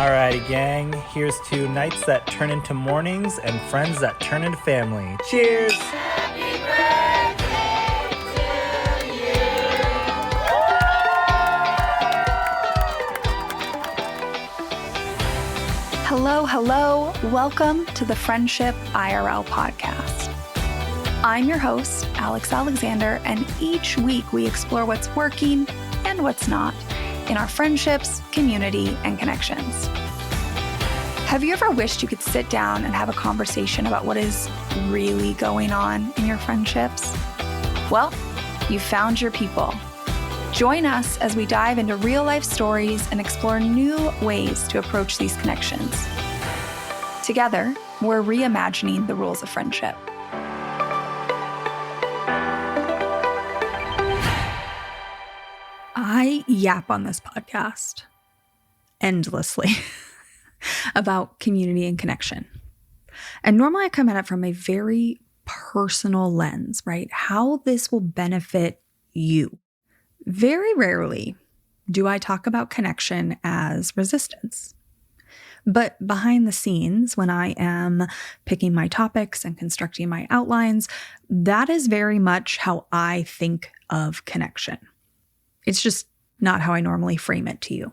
Alrighty, gang. Here's to nights that turn into mornings and friends that turn into family. Cheers! Happy birthday to you. Hello. Welcome to the Friendship IRL podcast. I'm your host, Alex Alexander, and each week we explore what's working and what's not in our friendships, community, and connections. Have you ever wished you could sit down and have a conversation about what is really going on in your friendships? Well, you found your people. Join us as we dive into real-life stories and explore new ways to approach these connections. Together, we're reimagining the rules of friendship. I yap on this podcast endlessly about community and connection. And normally I come at it from a very personal lens, right? How this will benefit you. Very rarely do I talk about connection as resistance. But behind the scenes, when I am picking my topics and constructing my outlines, that is very much how I think of connection. It's just not how I normally frame it to you.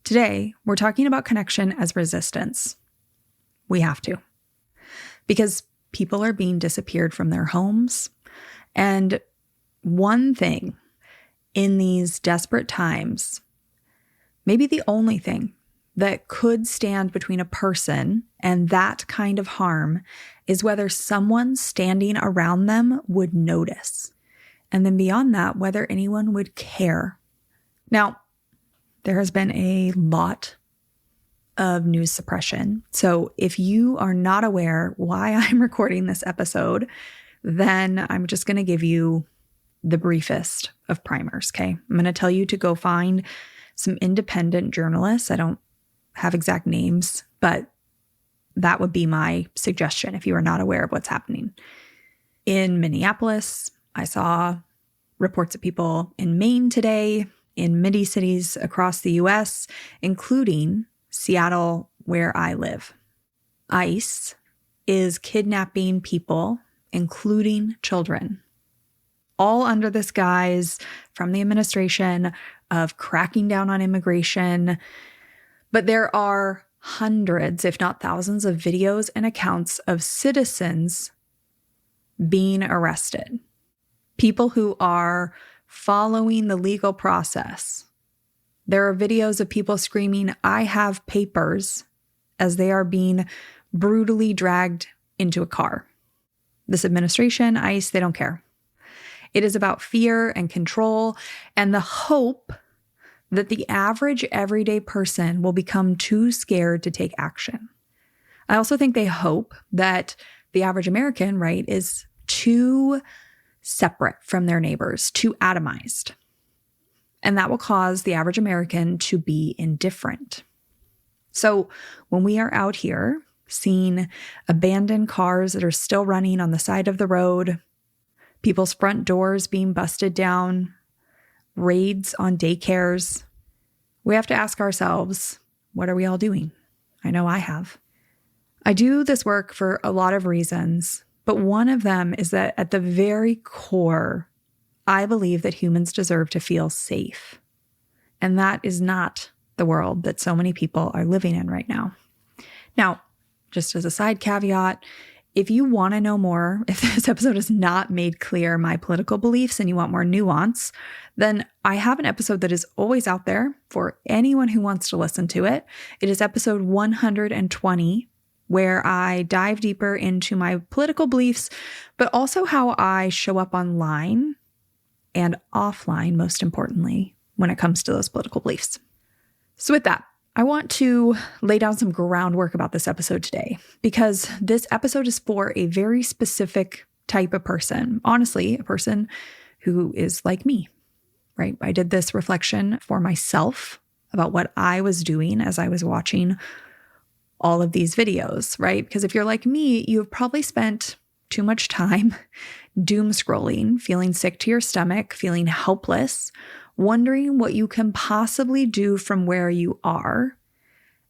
Today, we're talking about connection as resistance. We have to. Because people are being disappeared from their homes. And one thing in these desperate times, maybe the only thing that could stand between a person and that kind of harm is whether someone standing around them would notice. And then beyond that, whether anyone would care. Now, there has been a lot of news suppression. So if you are not aware why I'm recording this episode, then I'm just going to give you the briefest of primers, okay? I'm going to tell you to go find some independent journalists. I don't have exact names, but that would be my suggestion if you are not aware of what's happening. In Minneapolis, I saw reports of people in Maine today, in many cities across the US, including Seattle, where I live. ICE is kidnapping people, including children, all under this guise from the administration of cracking down on immigration. But there are hundreds, if not thousands, of videos and accounts of citizens being arrested. People who are following the legal process. There are videos of people screaming, "I have papers," as they are being brutally dragged into a car. This administration, ICE, they don't care. It is about fear and control and the hope that the average everyday person will become too scared to take action. I also think they hope that the average American, right, is too separate from their neighbors, too atomized. And that will cause the average American to be indifferent. So when we are out here seeing abandoned cars that are still running on the side of the road, people's front doors being busted down, raids on daycares, we have to ask ourselves, what are we all doing? I know I have. I do this work for a lot of reasons, but one of them is that at the very core, I believe that humans deserve to feel safe. And that is not the world that so many people are living in right now. Now, just as a side caveat, if you want to know more, if this episode has not made clear my political beliefs and you want more nuance, then I have an episode that is always out there for anyone who wants to listen to it. It is episode 120, where I dive deeper into my political beliefs, but also how I show up online and offline, most importantly, when it comes to those political beliefs. So with that, I want to lay down some groundwork about this episode today, because this episode is for a very specific type of person. Honestly, a person who is like me, right? I did this reflection for myself about what I was doing as I was watching all of these videos, right? Because if you're like me, you've probably spent too much time doom scrolling, feeling sick to your stomach, feeling helpless, wondering what you can possibly do from where you are.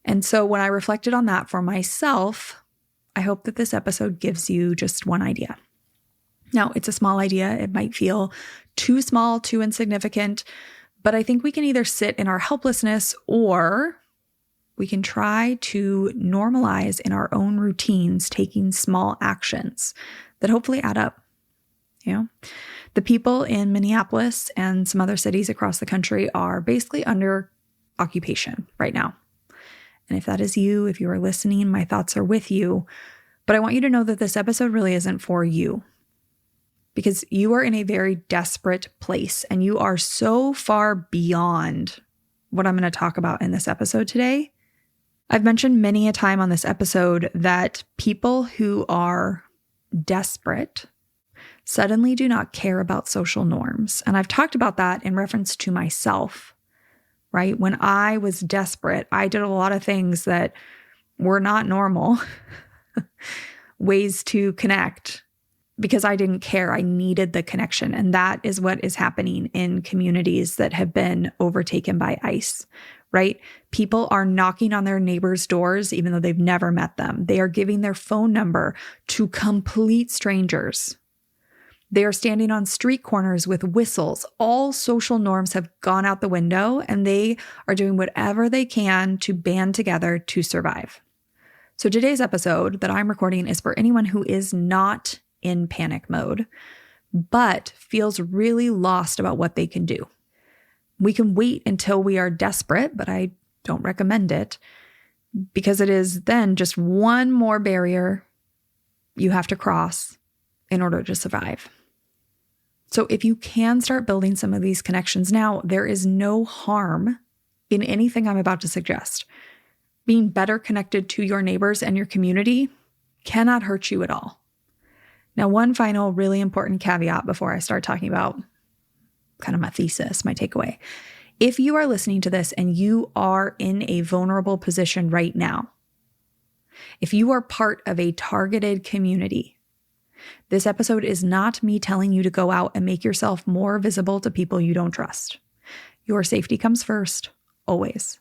And so when I reflected on that for myself, I hope that this episode gives you just one idea. Now, it's a small idea. It might feel too small, too insignificant, but I think we can either sit in our helplessness or we can try to normalize in our own routines, taking small actions that hopefully add up. The people in Minneapolis and some other cities across the country are basically under occupation right now. And if that is you, if you are listening, my thoughts are with you. But I want you to know that this episode really isn't for you, because you are in a very desperate place and you are so far beyond what I'm going to talk about in this episode today. I've mentioned many a time on this episode that people who are desperate suddenly do not care about social norms. And I've talked about that in reference to myself, right? When I was desperate, I did a lot of things that were not normal ways to connect because I didn't care. I needed the connection. And that is what is happening in communities that have been overtaken by ICE, right? People are knocking on their neighbors' doors, even though they've never met them. They are giving their phone number to complete strangers. They are standing on street corners with whistles. All social norms have gone out the window, and they are doing whatever they can to band together to survive. So today's episode that I'm recording is for anyone who is not in panic mode, but feels really lost about what they can do. We can wait until we are desperate, but I don't recommend it because it is then just one more barrier you have to cross in order to survive. So if you can start building some of these connections now, there is no harm in anything I'm about to suggest. Being better connected to your neighbors and your community cannot hurt you at all. Now, one final really important caveat before I start talking about kind of my thesis, my takeaway. If you are listening to this and you are in a vulnerable position right now, if you are part of a targeted community, this episode is not me telling you to go out and make yourself more visible to people you don't trust. Your safety comes first, always.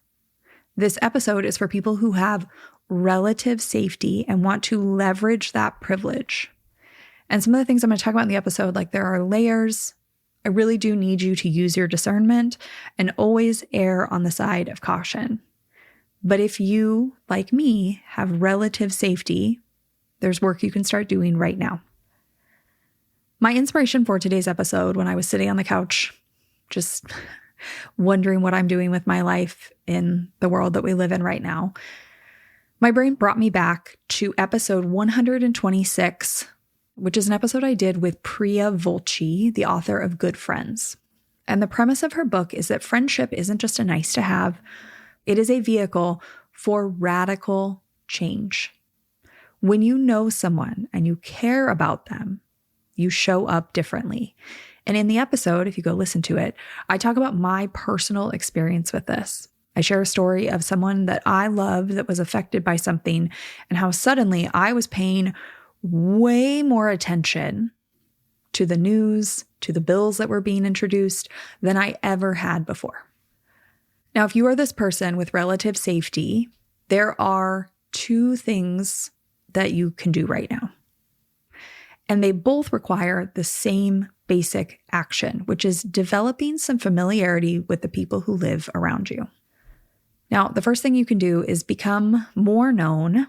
This episode is for people who have relative safety and want to leverage that privilege. And some of the things I'm going to talk about in the episode, like there are layers. I really do need you to use your discernment and always err on the side of caution. But if you, like me, have relative safety, there's work you can start doing right now. My inspiration for today's episode, when I was sitting on the couch, just wondering what I'm doing with my life in the world that we live in right now, my brain brought me back to episode 126, which is an episode I did with Priya Volchi, the author of Good Friends. And the premise of her book is that friendship isn't just a nice to have, it is a vehicle for radical change. When you know someone and you care about them, you show up differently. And in the episode, if you go listen to it, I talk about my personal experience with this. I share a story of someone that I loved that was affected by something and how suddenly I was paying way more attention to the news, to the bills that were being introduced than I ever had before. Now, if you are this person with relative safety, there are two things that you can do right now. And they both require the same basic action, which is developing some familiarity with the people who live around you. Now, the first thing you can do is become more known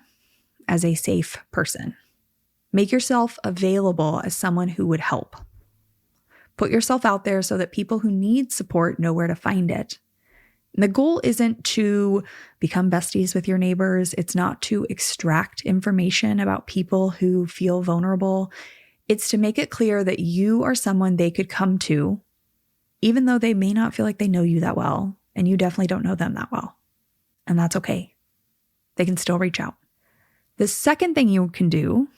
as a safe person. Make yourself available as someone who would help. Put yourself out there so that people who need support know where to find it. And the goal isn't to become besties with your neighbors. It's not to extract information about people who feel vulnerable. It's to make it clear that you are someone they could come to, even though they may not feel like they know you that well, and you definitely don't know them that well. And that's okay. They can still reach out. The second thing you can do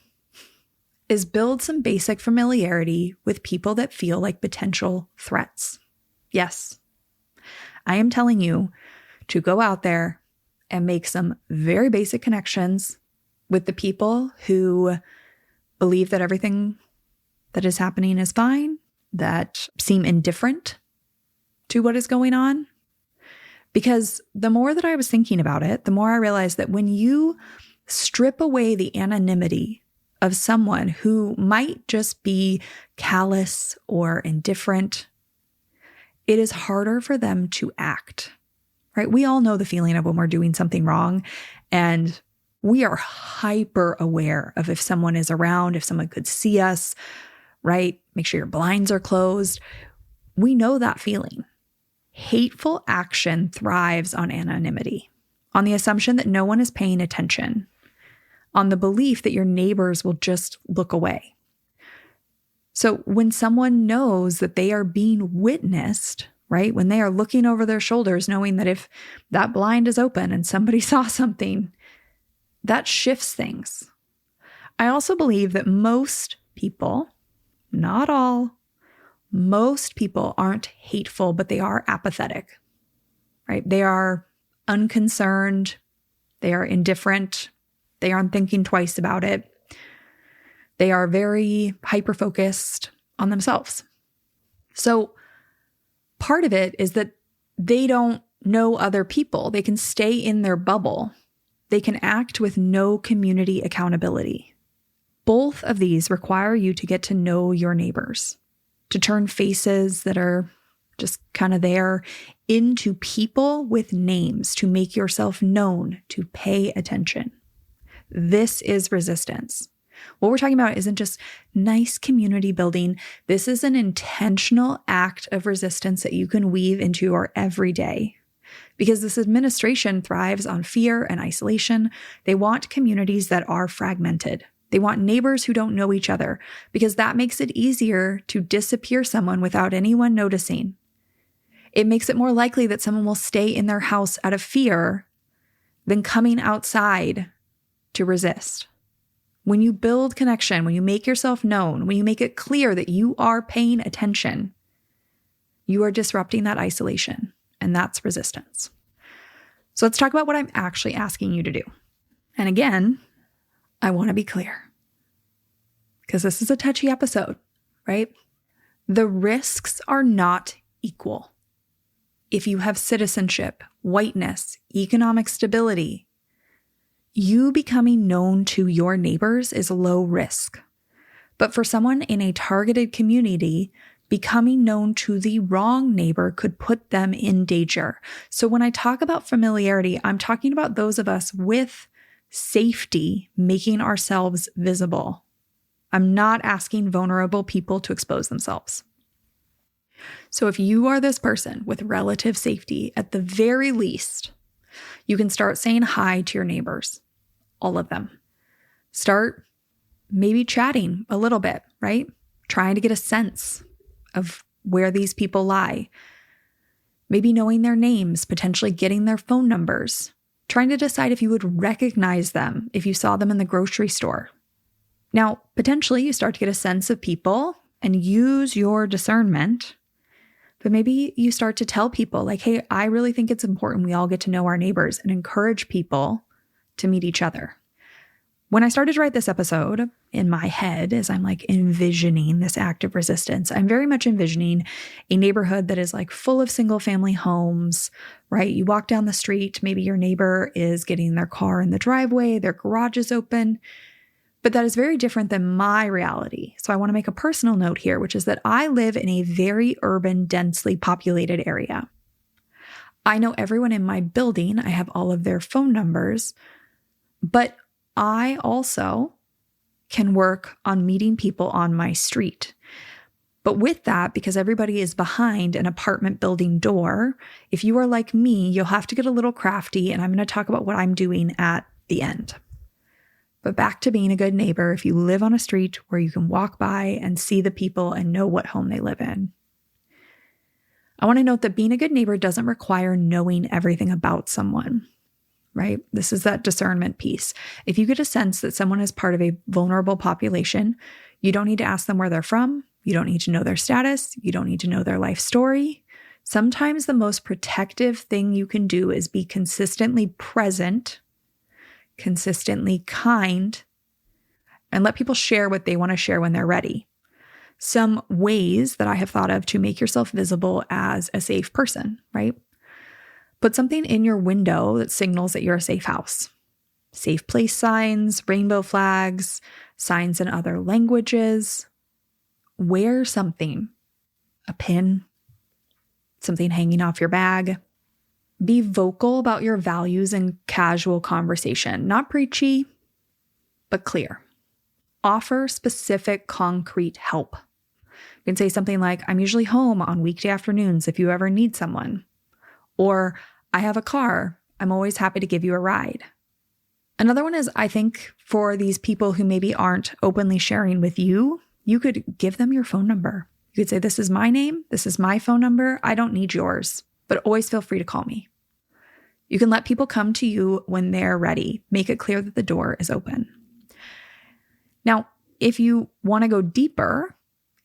is build some basic familiarity with people that feel like potential threats. Yes, I am telling you to go out there and make some very basic connections with the people who believe that everything that is happening is fine, that seem indifferent to what is going on. Because the more that I was thinking about it, the more I realized that when you strip away the anonymity of someone who might just be callous or indifferent, it is harder for them to act, right? We all know the feeling of when we're doing something wrong, and we are hyper aware of if someone is around, if someone could see us, right? Make sure your blinds are closed. We know that feeling. Hateful action thrives on anonymity, on the assumption that no one is paying attention, on the belief that your neighbors will just look away. So when someone knows that they are being witnessed, right? When they are looking over their shoulders, knowing that if that blind is open and somebody saw something, that shifts things. I also believe that most people, not all, most people aren't hateful, but they are apathetic, right? They are unconcerned. They are indifferent. They aren't thinking twice about it. They are very hyper-focused on themselves. So part of it is that they don't know other people. They can stay in their bubble. They can act with no community accountability. Both of these require you to get to know your neighbors, to turn faces that are just kind of there into people with names, to make yourself known, to pay attention. This is resistance. What we're talking about isn't just nice community building. This is an intentional act of resistance that you can weave into your everyday. Because this administration thrives on fear and isolation. They want communities that are fragmented. They want neighbors who don't know each other, because that makes it easier to disappear someone without anyone noticing. It makes it more likely that someone will stay in their house out of fear than coming outside to resist. When you build connection, when you make yourself known, when you make it clear that you are paying attention, you are disrupting that isolation, and that's resistance. So let's talk about what I'm actually asking you to do. And again, I want to be clear, because this is a touchy episode, right? The risks are not equal. If you have citizenship, whiteness, economic stability, you becoming known to your neighbors is low risk. But for someone in a targeted community, becoming known to the wrong neighbor could put them in danger. So when I talk about familiarity, I'm talking about those of us with safety making ourselves visible. I'm not asking vulnerable people to expose themselves. So if you are this person with relative safety, at the very least, you can start saying hi to your neighbors, all of them. Start maybe chatting a little bit, right? Trying to get a sense of where these people lie. Maybe knowing their names, potentially getting their phone numbers. Trying to decide if you would recognize them if you saw them in the grocery store. Now, potentially you start to get a sense of people and use your discernment, but maybe you start to tell people like, hey, I really think it's important we all get to know our neighbors, and encourage people to meet each other. When I started to write this episode in my head, as I'm like envisioning this act of resistance, I'm very much envisioning a neighborhood that is like full of single family homes, right? You walk down the street, maybe your neighbor is getting their car in the driveway, their garage is open, but that is very different than my reality. So I want to make a personal note here, which is that I live in a very urban, densely populated area. I know everyone in my building. I have all of their phone numbers, but I also can work on meeting people on my street. But with that, because everybody is behind an apartment building door, if you are like me, you'll have to get a little crafty, and I'm going to talk about what I'm doing at the end. But back to being a good neighbor, if you live on a street where you can walk by and see the people and know what home they live in. I want to note that being a good neighbor doesn't require knowing everything about someone. Right? This is that discernment piece. If you get a sense that someone is part of a vulnerable population, you don't need to ask them where they're from. You don't need to know their status. You don't need to know their life story. Sometimes the most protective thing you can do is be consistently present, consistently kind, and let people share what they want to share when they're ready. Some ways that I have thought of to make yourself visible as a safe person, right? Put something in your window that signals that you're a safe house. Safe place signs, rainbow flags, signs in other languages. Wear something, a pin, something hanging off your bag. Be vocal about your values in casual conversation, not preachy, but clear. Offer specific, concrete help. You can say something like, I'm usually home on weekday afternoons if you ever need someone. Or, I have a car. I'm always happy to give you a ride. Another one is, I think, for these people who maybe aren't openly sharing with you, you could give them your phone number. You could say, this is my name. This is my phone number. I don't need yours, but always feel free to call me. You can let people come to you when they're ready. Make it clear that the door is open. Now, if you want to go deeper,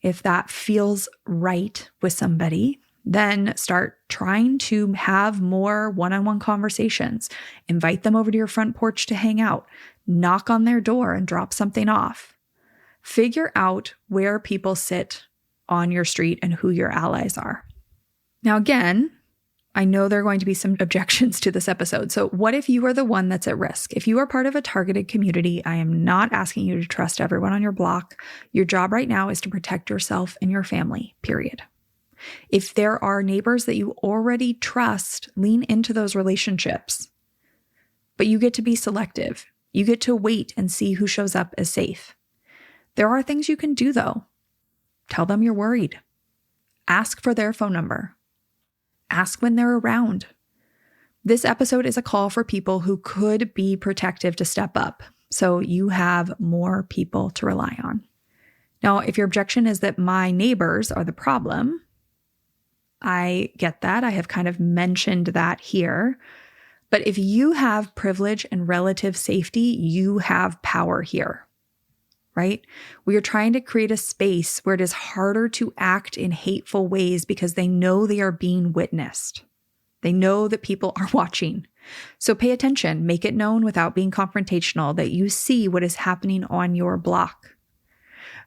if that feels right with somebody, then start trying to have more one-on-one conversations. Invite them over to your front porch to hang out. Knock on their door and drop something off. Figure out where people sit on your street and who your allies are. Now, again, I know there are going to be some objections to this episode. So what if you are the one that's at risk? If you are part of a targeted community, I am not asking you to trust everyone on your block. Your job right now is to protect yourself and your family, period. If there are neighbors that you already trust, lean into those relationships. But you get to be selective. You get to wait and see who shows up as safe. There are things you can do, though. Tell them you're worried. Ask for their phone number. Ask when they're around. This episode is a call for people who could be protective to step up, so you have more people to rely on. Now, if your objection is that my neighbors are the problem, I get that. I have kind of mentioned that here. But if you have privilege and relative safety, you have power here, right? We are trying to create a space where it is harder to act in hateful ways because they know they are being witnessed. They know that people are watching. So pay attention. Make it known without being confrontational that you see what is happening on your block.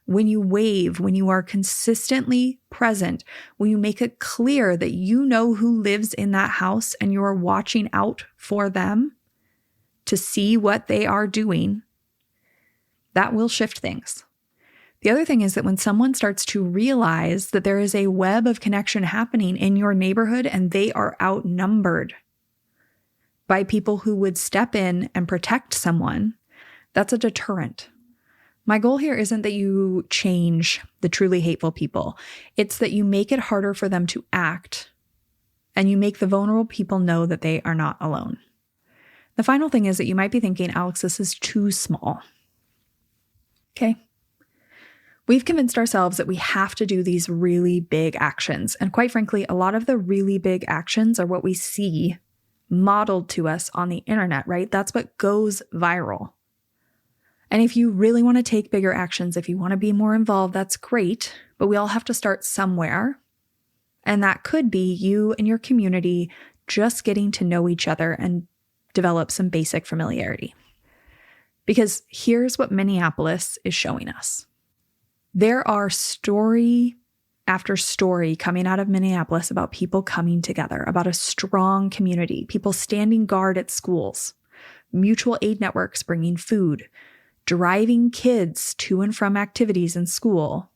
When you wave, when you are consistently present, when you make it clear that you know who lives in that house and you are watching out for them to see what they are doing, that will shift things. The other thing is that when someone starts to realize that there is a web of connection happening in your neighborhood and they are outnumbered by people who would step in and protect someone, that's a deterrent. My goal here isn't that you change the truly hateful people. It's that you make it harder for them to act and you make the vulnerable people know that they are not alone. The final thing is that you might be thinking, Alex, this is too small. Okay. We've convinced ourselves that we have to do these really big actions. And quite frankly, a lot of the really big actions are what we see modeled to us on the internet, right? That's what goes viral. And if you really want to take bigger actions, if you want to be more involved, that's great. But we all have to start somewhere. And that could be you and your community just getting to know each other and develop some basic familiarity. Because here's what Minneapolis is showing us. There are story after story coming out of Minneapolis about people coming together, about a strong community, people standing guard at schools, mutual aid networks bringing food, driving kids to and from activities in school,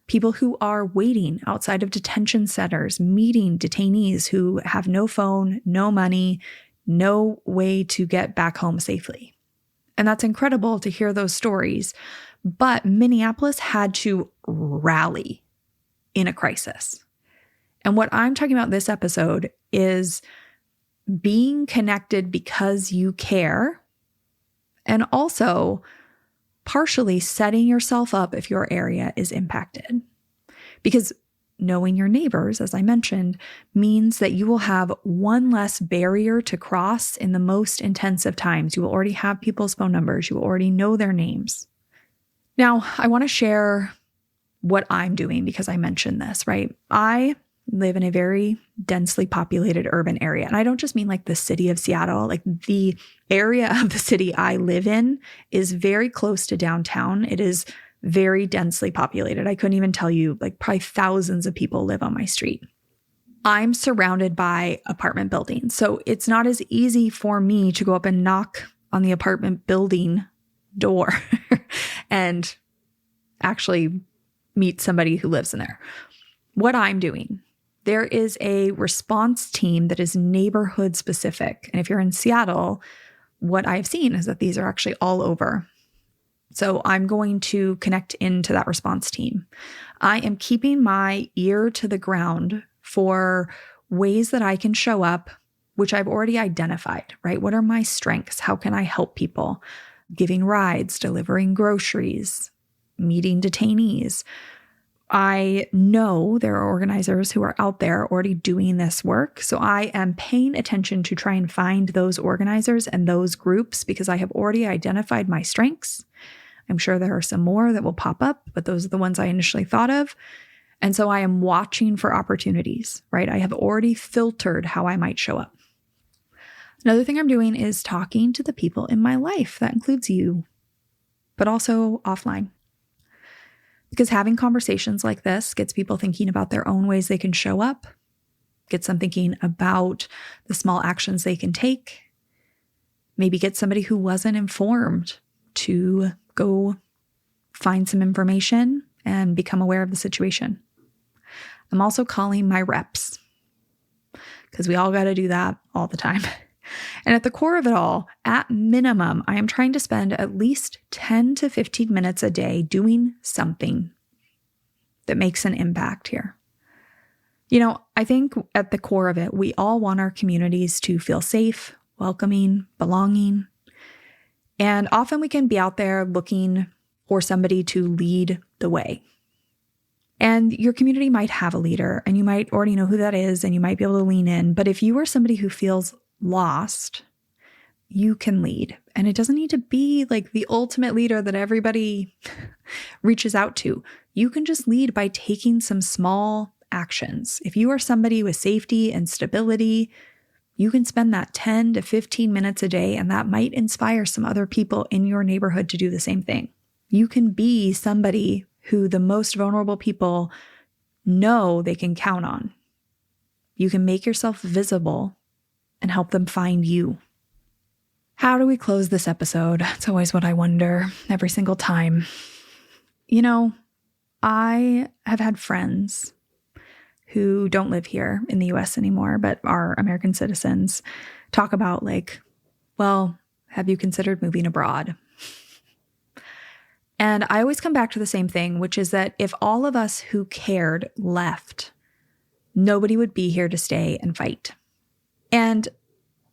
people who are waiting outside of detention centers, meeting detainees who have no phone, no money, no way to get back home safely. And that's incredible to hear those stories. But Minneapolis had to rally in a crisis. And what I'm talking about this episode is being connected because you care, and also partially setting yourself up if your area is impacted. Because knowing your neighbors, as I mentioned, means that you will have one less barrier to cross in the most intensive times. You will already have people's phone numbers. You will already know their names. Now, I want to share what I'm doing because I mentioned this, right? I live in a very densely populated urban area. And I don't just mean like the city of Seattle, like the area of the city I live in is very close to downtown. It is very densely populated. I couldn't even tell you, like probably thousands of people live on my street. I'm surrounded by apartment buildings. So it's not as easy for me to go up and knock on the apartment building door and actually meet somebody who lives in there. What I'm doing, there is a response team that is neighborhood specific. And if you're in Seattle, what I've seen is that these are actually all over. So I'm going to connect into that response team. I am keeping my ear to the ground for ways that I can show up, which I've already identified, right? What are my strengths? How can I help people? Giving rides, delivering groceries, meeting detainees. I know there are organizers who are out there already doing this work. So I am paying attention to try and find those organizers and those groups because I have already identified my strengths. I'm sure there are some more that will pop up, but those are the ones I initially thought of. And so I am watching for opportunities, right? I have already filtered how I might show up. Another thing I'm doing is talking to the people in my life. That includes you, but also offline. Because having conversations like this gets people thinking about their own ways they can show up, gets them thinking about the small actions they can take, maybe get somebody who wasn't informed to go find some information and become aware of the situation. I'm also calling my reps because we all got to do that all the time. And at the core of it all, at minimum, I am trying to spend at least 10 to 15 minutes a day doing something that makes an impact here. You know, I think at the core of it, we all want our communities to feel safe, welcoming, belonging. And often we can be out there looking for somebody to lead the way. And your community might have a leader and you might already know who that is and you might be able to lean in. But if you are somebody who feels lost, you can lead. And it doesn't need to be like the ultimate leader that everybody reaches out to. You can just lead by taking some small actions. If you are somebody with safety and stability, you can spend that 10 to 15 minutes a day, and that might inspire some other people in your neighborhood to do the same thing. You can be somebody who the most vulnerable people know they can count on. You can make yourself visible and help them find you. How do we close this episode? It's always what I wonder every single time. You know, I have had friends who don't live here in the US anymore, but are American citizens, talk about like, well, have you considered moving abroad? And I always come back to the same thing, which is that if all of us who cared left, nobody would be here to stay and fight. And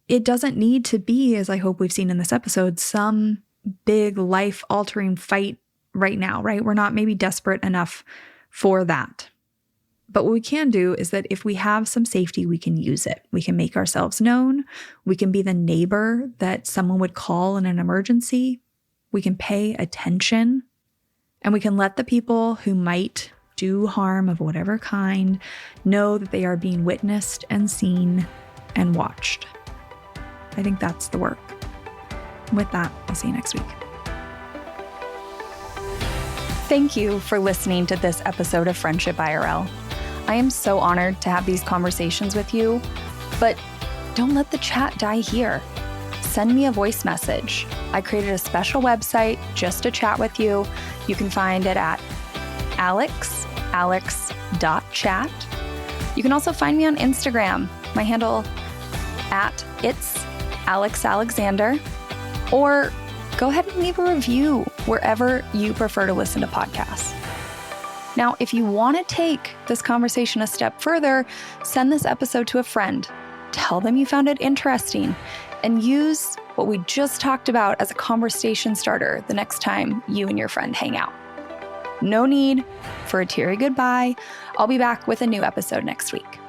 it doesn't need to be, as I hope we've seen in this episode, some big life-altering fight right now, right? We're not maybe desperate enough for that. But what we can do is that if we have some safety, we can use it. We can make ourselves known. We can be the neighbor that someone would call in an emergency. We can pay attention. And we can let the people who might do harm of whatever kind know that they are being witnessed and seen and watched. I think that's the work. With that, I'll see you next week. Thank you for listening to this episode of Friendship IRL. I am so honored to have these conversations with you, but don't let the chat die here. Send me a voice message. I created a special website just to chat with you. You can find it at alex.chat. You can also find me on Instagram. My handle at it's Alex Alexander, or go ahead and leave a review wherever you prefer to listen to podcasts. Now, if you want to take this conversation a step further, send this episode to a friend. Tell them you found it interesting and use what we just talked about as a conversation starter the next time you and your friend hang out. No need for a teary goodbye. I'll be back with a new episode next week.